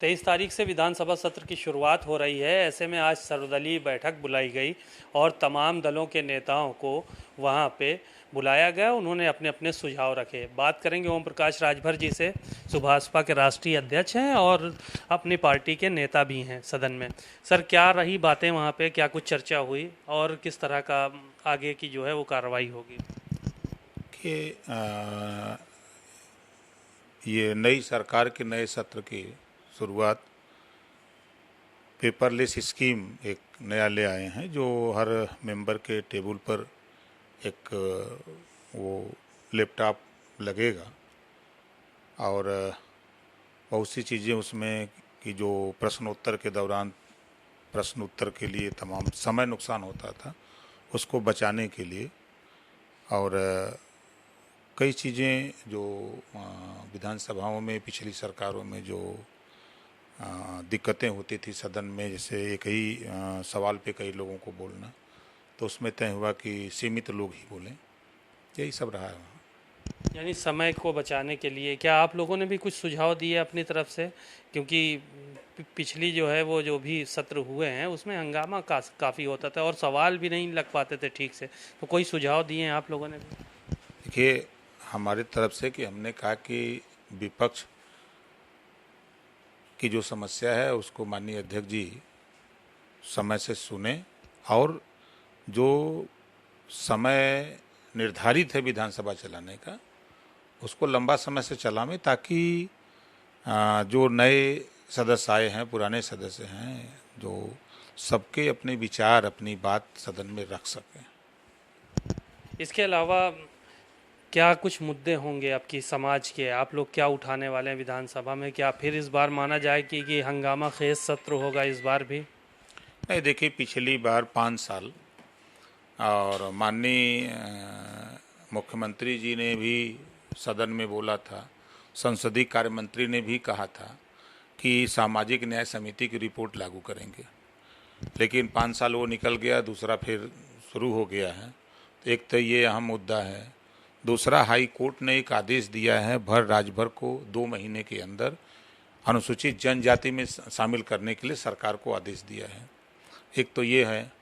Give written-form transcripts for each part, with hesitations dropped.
23 तारीख से विधानसभा सत्र की शुरुआत हो रही है। ऐसे में आज सर्वदलीय बैठक बुलाई गई और तमाम दलों के नेताओं को वहां पे बुलाया गया। उन्होंने अपने अपने सुझाव रखे। बात करेंगे ओम प्रकाश राजभर जी से, सुभाषपा के राष्ट्रीय अध्यक्ष हैं और अपनी पार्टी के नेता भी हैं सदन में। सर, क्या रही बातें वहाँ पे, क्या कुछ चर्चा हुई और किस तरह का आगे की जो है वो कार्रवाई होगी? कि ये नई सरकार के नए सत्र की शुरुआत पेपरलेस स्कीम एक नया ले आए हैं, जो हर मेंबर के टेबल पर एक वो लैपटॉप लगेगा और बहुत सी चीज़ें उसमें कि जो प्रश्नोत्तर के दौरान प्रश्न उत्तर के लिए तमाम समय नुकसान होता था, उसको बचाने के लिए और कई चीज़ें जो विधानसभाओं में पिछली सरकारों में जो दिक्कतें होती थी सदन में, जैसे एक ही सवाल पे कई लोगों को बोलना, तो उसमें तय हुआ कि सीमित लोग ही बोलें। यही सब रहा है। यानी समय को बचाने के लिए क्या आप लोगों ने भी कुछ सुझाव दिए अपनी तरफ से? क्योंकि पिछली जो है वो जो भी सत्र हुए हैं उसमें हंगामा काफ़ी होता था और सवाल भी नहीं लग पाते थे ठीक से, तो कोई सुझाव दिए हैं आप लोगों ने भी? देखिए, हमारी तरफ से कि हमने कहा कि विपक्ष की जो समस्या है उसको माननीय अध्यक्ष जी समय से सुने और जो समय निर्धारित है विधानसभा चलाने का उसको लंबा समय से चलावें, ताकि जो नए सदस्य आए हैं, पुराने सदस्य हैं, जो सबके अपने विचार अपनी बात सदन में रख सकें। इसके अलावा क्या कुछ मुद्दे होंगे आपकी समाज के, आप लोग क्या उठाने वाले हैं विधानसभा में? क्या फिर इस बार माना जाए कि हंगामा खेज सत्र होगा इस बार भी? नहीं, देखिए, पिछली बार 5 साल और माननीय मुख्यमंत्री जी ने भी सदन में बोला था, संसदीय कार्य मंत्री ने भी कहा था कि सामाजिक न्याय समिति की रिपोर्ट लागू करेंगे, लेकिन 5 साल वो निकल गया, दूसरा फिर शुरू हो गया है। तो एक तो ये अहम मुद्दा है। दूसरा, हाई कोर्ट ने एक आदेश दिया है भर राज्यभर को 2 महीने के अंदर अनुसूचित जनजाति में शामिल करने के लिए सरकार को आदेश दिया है। एक तो ये है।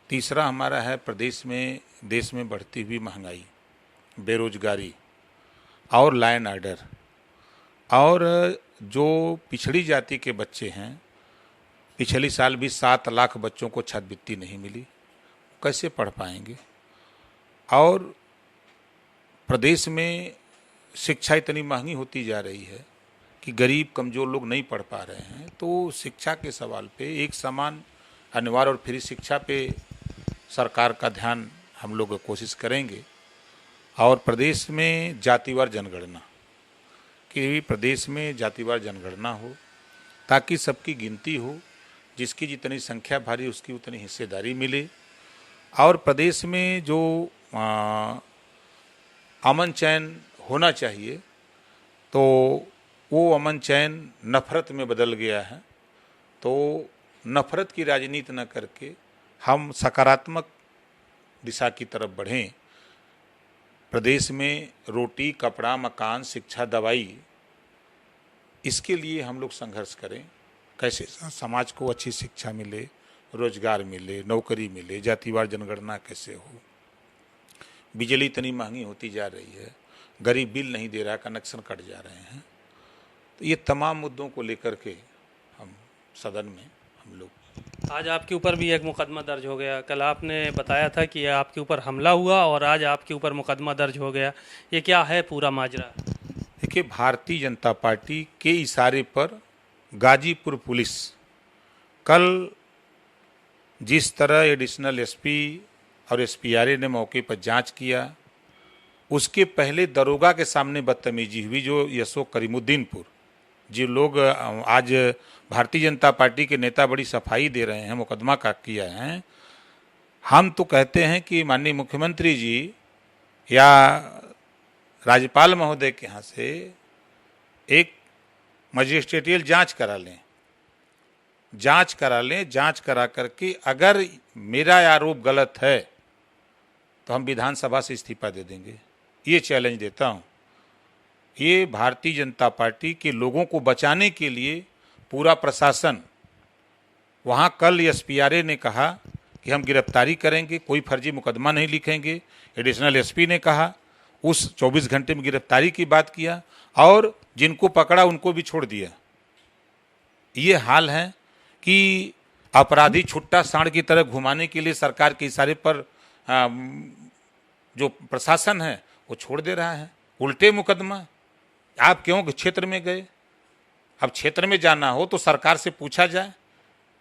तीसरा हमारा है प्रदेश में देश में बढ़ती हुई महंगाई, बेरोजगारी और लॉ एंड ऑर्डर, और जो पिछड़ी जाति के बच्चे हैं, पिछली साल भी 7 लाख बच्चों को छात्रवृत्ति नहीं मिली, कैसे पढ़ पाएंगे? और प्रदेश में शिक्षा इतनी महंगी होती जा रही है कि गरीब कमज़ोर लोग नहीं पढ़ पा रहे हैं। तो शिक्षा के सवाल पे एक समान अनिवार्य और फ्री शिक्षा पे सरकार का ध्यान हम लोग कोशिश करेंगे। और प्रदेश में जातिवार जनगणना, कि प्रदेश में जातिवार जनगणना हो ताकि सबकी गिनती हो, जिसकी जितनी संख्या भारी उसकी उतनी हिस्सेदारी मिले। और प्रदेश में जो अमन चैन होना चाहिए, तो वो अमन चैन नफरत में बदल गया है। तो नफरत की राजनीति न करके हम सकारात्मक दिशा की तरफ बढ़ें। प्रदेश में रोटी, कपड़ा, मकान, शिक्षा, दवाई, इसके लिए हम लोग संघर्ष करें। कैसे समाज को अच्छी शिक्षा मिले, रोजगार मिले, नौकरी मिले, जातिवार जनगणना कैसे हो। बिजली इतनी महंगी होती जा रही है, गरीब बिल नहीं दे रहा, कनेक्शन कट जा रहे हैं। तो ये तमाम मुद्दों को लेकर के हम सदन में हम लोग। आज आपके ऊपर भी एक मुकदमा दर्ज हो गया। कल आपने बताया था कि आपके ऊपर हमला हुआ और आज आपके ऊपर मुकदमा दर्ज हो गया। ये क्या है पूरा माजरा? देखिए, भारतीय जनता पार्टी के इशारे पर गाजीपुर पुलिस कल जिस तरह एडिशनल एसपी और एसपीआरए ने मौके पर जांच किया, उसके पहले दरोगा के सामने बदतमीजी हुई, जो यशोक करीमुद्दीनपुर, जो लोग आज भारतीय जनता पार्टी के नेता बड़ी सफाई दे रहे हैं, मुकदमा का किया है। हम तो कहते हैं कि माननीय मुख्यमंत्री जी या राज्यपाल महोदय के यहाँ से एक मजिस्ट्रेटियल जांच करा लें, जांच करा करके अगर मेरा आरोप गलत है तो हम विधानसभा से इस्तीफा दे देंगे। ये चैलेंज देता हूँ। ये भारतीय जनता पार्टी के लोगों को बचाने के लिए पूरा प्रशासन, वहाँ कल एसपीआरए ने कहा कि हम गिरफ्तारी करेंगे, कोई फर्जी मुकदमा नहीं लिखेंगे। एडिशनल एसपी ने कहा, उस 24 घंटे में गिरफ्तारी की बात किया और जिनको पकड़ा उनको भी छोड़ दिया। ये हाल है कि अपराधी छुट्टा सांड की तरह घुमाने के लिए सरकार के इशारे पर जो प्रशासन है वो छोड़ दे रहा है। उल्टे मुकदमा, आप क्यों क्षेत्र में गए? अब क्षेत्र में जाना हो तो सरकार से पूछा जाए,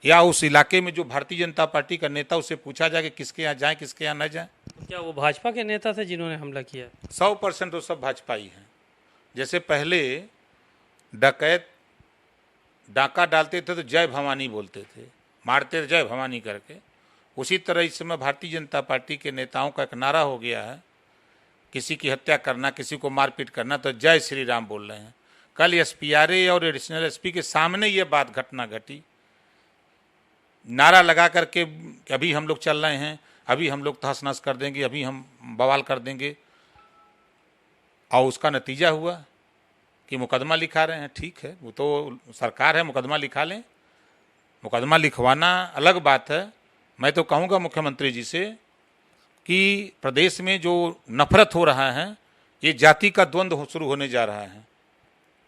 या उस इलाके में जो भारतीय जनता पार्टी का नेता उससे पूछा जाए कि किसके यहाँ जाए किसके यहाँ न जाए। क्या वो भाजपा के नेता थे जिन्होंने हमला किया? 100% वो सब भाजपा ही हैं। जैसे पहले डकैत डाका डालते थे तो जय भवानी बोलते थे, मारते थे जय भवानी करके, उसी तरह इस समय भारतीय जनता पार्टी के नेताओं का एक नारा हो गया है, किसी की हत्या करना, किसी को मारपीट करना तो जय श्री राम बोल रहे हैं। कल एसपीआरए और एडिशनल एसपी के सामने ये बात घटना घटी, नारा लगा करके कि अभी हम लोग चल रहे हैं, अभी हम लोग तहस नहस कर देंगे, अभी हम बवाल कर देंगे, और उसका नतीजा हुआ कि मुकदमा लिखा रहे हैं। ठीक है, वो तो सरकार है, मुकदमा लिखा लें। मुकदमा लिखवाना अलग बात है। मैं तो कहूँगा मुख्यमंत्री जी से कि प्रदेश में जो नफरत हो रहा है, ये जाति का द्वंद्व शुरू होने जा रहा है,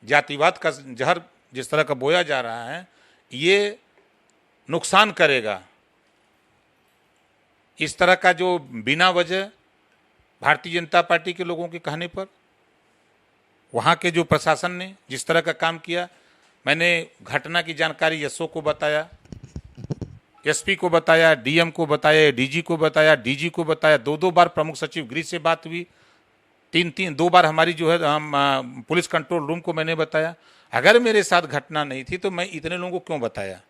जातिवाद का जहर जिस तरह का बोया जा रहा है, ये नुकसान करेगा। इस तरह का जो बिना वजह भारतीय जनता पार्टी के लोगों के कहने पर वहाँ के जो प्रशासन ने जिस तरह का काम किया, मैंने घटना की जानकारी एसओ को बताया, एसपी को बताया, डीएम को बताया, डीजी को बताया, डीजी को बताया, 2 बार प्रमुख सचिव गृह से बात हुई, 2 बार हमारी जो है पुलिस कंट्रोल रूम को मैंने बताया। अगर मेरे साथ घटना नहीं थी तो मैं इतने लोगों को क्यों बताया?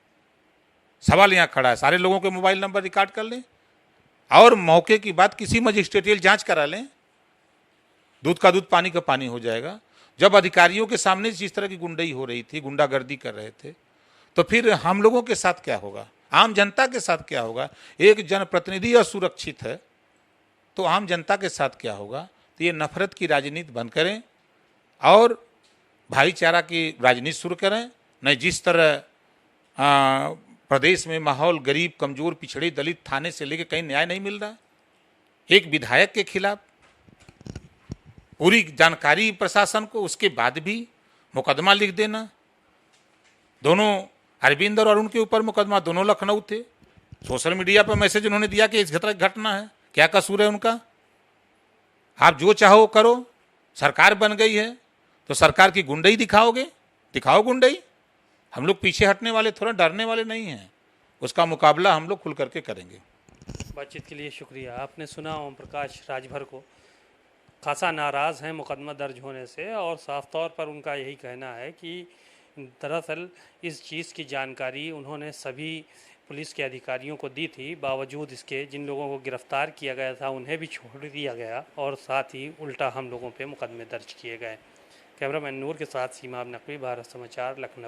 सवाल यहाँ खड़ा है। सारे लोगों के मोबाइल नंबर रिकॉर्ड कर लें और मौके की बात किसी मजिस्ट्रेटियल जांच करा लें, दूध का दूध पानी का पानी हो जाएगा। जब अधिकारियों के सामने जिस तरह की गुंडई हो रही थी, गुंडागर्दी कर रहे थे, तो फिर हम लोगों के साथ क्या होगा, आम जनता के साथ क्या होगा? एक जनप्रतिनिधि असुरक्षित है तो आम जनता के साथ क्या होगा? तो ये नफरत की राजनीति बंद करें और भाईचारा की राजनीति शुरू करें। नहीं, जिस तरह प्रदेश में माहौल गरीब, कमजोर, पिछड़े, दलित, थाने से लेकर कहीं न्याय नहीं मिल रहा। एक विधायक के खिलाफ पूरी जानकारी प्रशासन को, उसके बाद भी मुकदमा लिख देना। दोनों अरविंद और अरुण के ऊपर मुकदमा, दोनों लखनऊ थे। सोशल मीडिया पर मैसेज उन्होंने दिया कि इस घटना है, क्या कसूर है उनका? आप जो चाहो करो, सरकार बन गई है तो सरकार की गुंडई दिखाओगे, दिखाओ गुंडई। हम लोग पीछे हटने वाले, थोड़ा डरने वाले नहीं हैं। उसका मुकाबला हम लोग खुल करके करेंगे। बातचीत के लिए शुक्रिया। आपने सुना ओम प्रकाश राजभर को खासा नाराज़ हैं मुकदमा दर्ज होने से, और साफ तौर पर उनका यही कहना है कि दरअसल इस चीज़ की जानकारी उन्होंने सभी पुलिस के अधिकारियों को दी थी, बावजूद इसके जिन लोगों को गिरफ्तार किया गया था उन्हें भी छोड़ दिया गया और साथ ही उल्टा हम लोगों पे मुकदमे दर्ज किए गए। कैमरामैन नूर के साथ सीमा नकवी, भारत समाचार, लखनऊ।